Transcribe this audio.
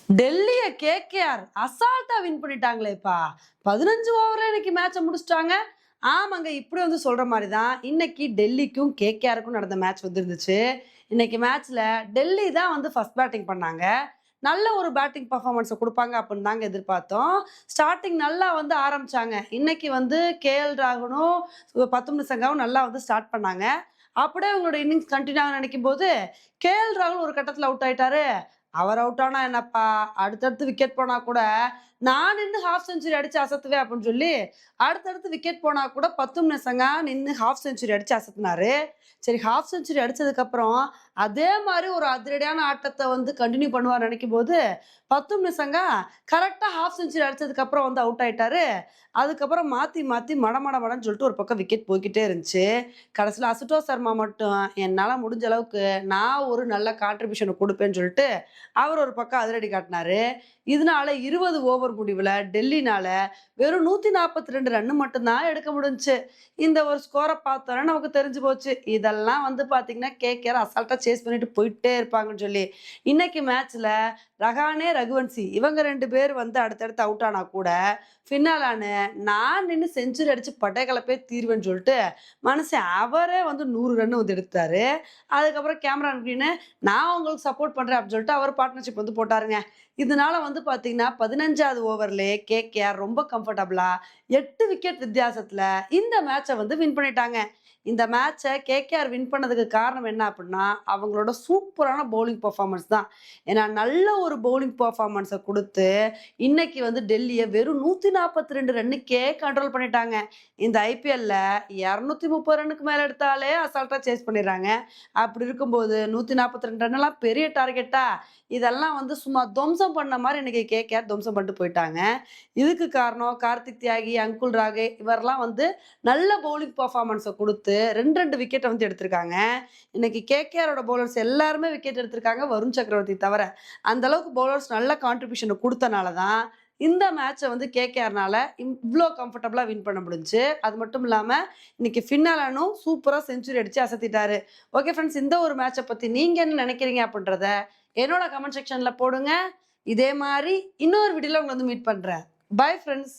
டெல்லிய KKR அசால்ட்டா win பண்ணிட்டாங்களேப்பா. 15 ஓவர்ல இன்னைக்கு மேட்ச முடிச்சுட்டாங்க. ஆமாங்க. இப்படி வந்து சொல்ற மாரி தான். இன்னைக்கு டெல்லிக்கும் கேகேஆருக்கும் நடந்த மேட்ச் இருந்துச்சு. இன்னைக்கு மேட்ச்ல டெல்லி தான் வந்து ஃபர்ஸ்ட் பேட்டிங் பண்ணாங்க. நல்ல ஒரு பேட்டிங் பெர்ஃபார்மன்ஸ குடுப்பாங்க அப்படின்னு தாங்க எதிர்பார்த்தோம். ஸ்டார்ட்டிங் நல்லா வந்து ஆரம்பிச்சாங்க. இன்னைக்கு வந்து கேஎல் ராகுலும், பத்தும் சங்காவும் நல்லா வந்து ஸ்டார்ட் பண்ணாங்க. அப்படியே அவங்களோட இன்னிங்ஸ் கன்டின்யூ ஆக நினைக்கும்போது, கேஎல் ராகுல் ஒரு கட்டத்துல அவுட் ஆயிட்டாரு. அவர் அவுட் ஆனா என்னப்பா, அடுத்தடுத்து விக்கெட் போனா கூட, நான் நின்னு ஹாஃப் செஞ்சுரி அடிச்சு அசத்துவேன் அப்படின்னு சொல்லி, அடுத்தடுத்து விக்கெட் போனா கூட பத்தும் நெசங்கா நின்னு ஹாஃப் செஞ்சுரி அடிச்சு அசத்துனாரு. சரி ஹாஃப் செஞ்சுரி அடிச்சதுக்கப்புறம், அதே மாரி ஒரு அதிரடியான ஆட்டத்த வந்து கன்டின்யூ பண்ணுவார்ன்னு நெனைக்கும்போது, பத்தும் நிசங்கா கரெக்ட்டா ஹாஃப் செஞ்சுரி அடிச்சதுக்கப்புறம் வந்து அவுட் ஆயிட்டாரு. அதுக்கப்புறம் மாத்தி மாத்தி மடன்னு சொல்லிட்டு ஒரு பக்கம் விக்கெட் போய்க்கிட்டே இருந்துச்சு. கடைசியில அசுதோஷ் சர்மா மட்டும் என்னால முடிஞ்ச அளவுக்கு நான் ஒரு நல்ல கான்ட்ரிபியூஷன குடுப்பேன்னு சொல்லிட்டு, அவர் ஒரு பக்கம் அதிரடி காட்டினாரு. இதனால 20 ஓவர் முடிவுல டெல்லினால வெறும் 142 ரன் மட்டும் தான் எடுக்க முடிஞ்சுச்சு. இந்த ஒரு ஸ்கோர பார்த்தோனே நமக்கு தெரிஞ்சு போச்சு. இதெல்லாம் வந்து பார்த்தீங்கன்னா, கேகேஆர் அசால்ட்டா சேஸ் பண்ணிட்டு போயிட்டே இருப்பாங்கன்னு சொல்லி. இன்னைக்கு மேட்ச்ல ரஹானே, ரகுவன்சி இவங்க 2 பேர் வந்து அடுத்தடுத்து அவுட் ஆனா கூட, ஃபினாலான்னு நான் நின்னு செஞ்சுரி அடிச்சு பட்டை தீருவேன்னு சொல்லிட்டு, மனுஷன் அவரே வந்து 100 ரன் வந்து எடுத்தாரு. அதுக்கப்புறம் கேமரான் கிரீனு, நான் உங்களுக்கு சப்போர்ட் பண்றேன் அப்படின்னு சொல்லிட்டு அவர் பார்ட்னர்ஷிப் வந்து போட்டாருங்க. இதனால வந்து பார்த்தீங்கன்னா, 15வது ஓவர்லயே கேகேஆர் ரொம்ப கம்ஃபர்டபுளா 8 விக்கெட் வித்தியாசத்துல இந்த மேட்ச வந்து வின் பண்ணிட்டாங்க. இந்த மேட்ச கேகேஆர் வின் பண்ணதுக்கு காரணம் என்ன அப்படின்னா, அவங்களோட சூப்பரான பவுலிங் பெர்ஃபார்மன்ஸ் தான். ஏன்னா, நல்ல ஒரு பவுலிங் பெர்ஃபார்மன்ஸ குடுத்து, இன்னைக்கு வந்து டெல்லிய வெறும் 142 ரன்னுக்கே கண்ட்ரோல் பண்ணிட்டாங்க. இந்த ஐபிஎல்ல 230 ரன்னுக்கு மேல எடுத்தாலே அசால்ட்டா சேஸ் பண்ணிடுறாங்க. அப்படி இருக்கும்போது 142 ரன்லாம் பெரிய டார்கெட்டா? இதெல்லாம் வந்து சும்மா துவம்சம் பண்ண மாரி இன்னைக்கு கேகேஆர் துவம்சம் பண்ணிட்டு போயிட்டாங்க. இதுக்கு காரணம் கார்த்திக் தியாகி, அங்குல் ராகே இவரெல்லாம் வந்து நல்ல பவுலிங் பெர்ஃபார்மன்ஸ குடுத்து 2, 2 விக்கெட்ட வந்து எடுத்திருக்காங்க. இன்னைக்கு கேகேஆரோட பவுலர்ஸ் எல்லாருமே விக்கெட் எடுத்திருக்காங்க, வருண் சக்கரவர்த்தி தவிர. அந்த அளவுக்கு பவுலர்ஸ் நல்ல கான்ட்ரிபியூஷன குடுத்தனால தான், இந்த மேட்ச வந்து கேகேஆர்னால இவ்ளோ கம்ஃபர்டபுளா வின் பண்ண முடிஞ்சுச்சு. அது மட்டும் இல்லாம, இன்னைக்கு ஃபின்னாலனும் சூப்பரா செஞ்சுரி அடிச்சு அசத்திட்டாரு. ஓகே ஃபிரெண்ட்ஸ், இந்த ஒரு மேட்ச பத்தி நீங்க என்ன நினைக்கிறீங்க அப்படின்றத என்னோட கமெண்ட் செக்ஷன்ல போடுங்க. இதே மாரி இன்னொரு வீடியோல உங்கள வந்து மீட் பண்றேன். Bye friends.